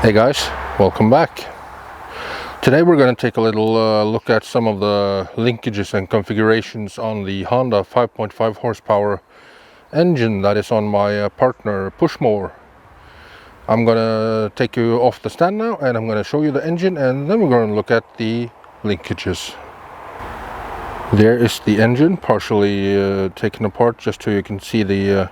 Hey guys, welcome back. Today we're going to take a little look at some of the linkages and configurations on the Honda 5.5 horsepower engine that is on my partner push mower. I'm going to take you off the stand now and I'm going to show you the engine, and then we're going to look at the linkages. There is the engine partially taken apart, just so you can see the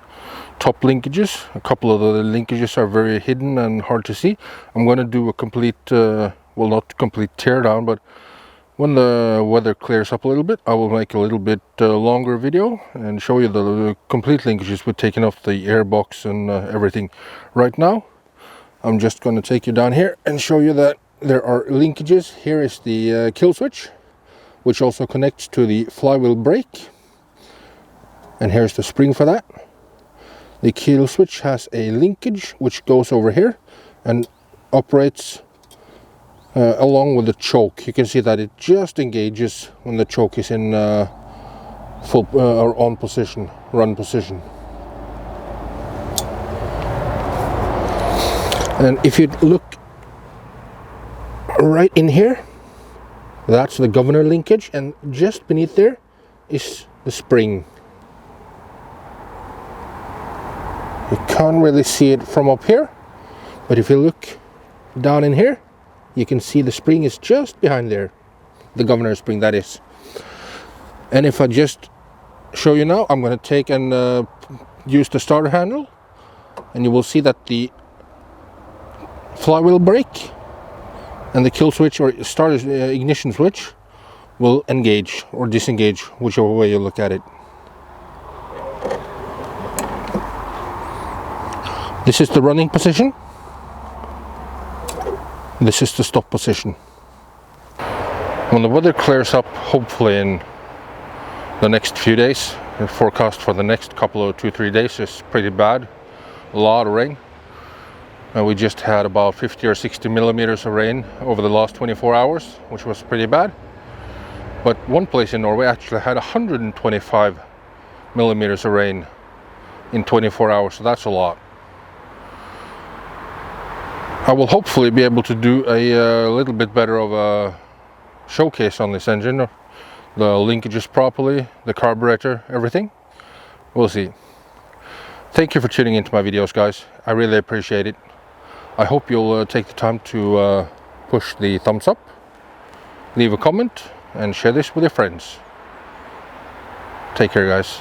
top linkages. A couple of the linkages are very hidden and hard to see. I'm going to do a complete, well, not complete tear down, but when the weather clears up a little bit, I will make a little bit longer video and show you the complete linkages with taking off the airbox and everything. Right now, I'm just going to take you down here and show you that there are linkages. Here is the kill switch, which also connects to the flywheel brake, and here's the spring for that. The kill switch has a linkage which goes over here and operates along with the choke. You can see that it just engages when the choke is in full or on position, run position. And if you look right in here, that's the governor linkage, and just beneath there is the spring. You can't really see it from up here, but if you look down in here, you can see the spring is just behind there, the governor spring, that is. And if I just show you now, I'm going to take and use the starter handle, and you will see that the flywheel brake and the kill switch or starter ignition switch will engage or disengage, whichever way you look at it. This is the running position. This is the stop position. When the weather clears up, hopefully in the next few days, the forecast for the next couple of 2-3 days is pretty bad. A lot of rain. And we just had about 50 or 60 millimeters of rain over the last 24 hours, which was pretty bad. But one place in Norway actually had 125 millimeters of rain in 24 hours, so that's a lot. I will hopefully be able to do a little bit better of a showcase on this engine, the linkages properly, the carburetor, everything. We'll see. Thank you for tuning into my videos, guys. I really appreciate it. I hope you'll take the time to push the thumbs up, leave a comment, and share this with your friends. Take care, guys.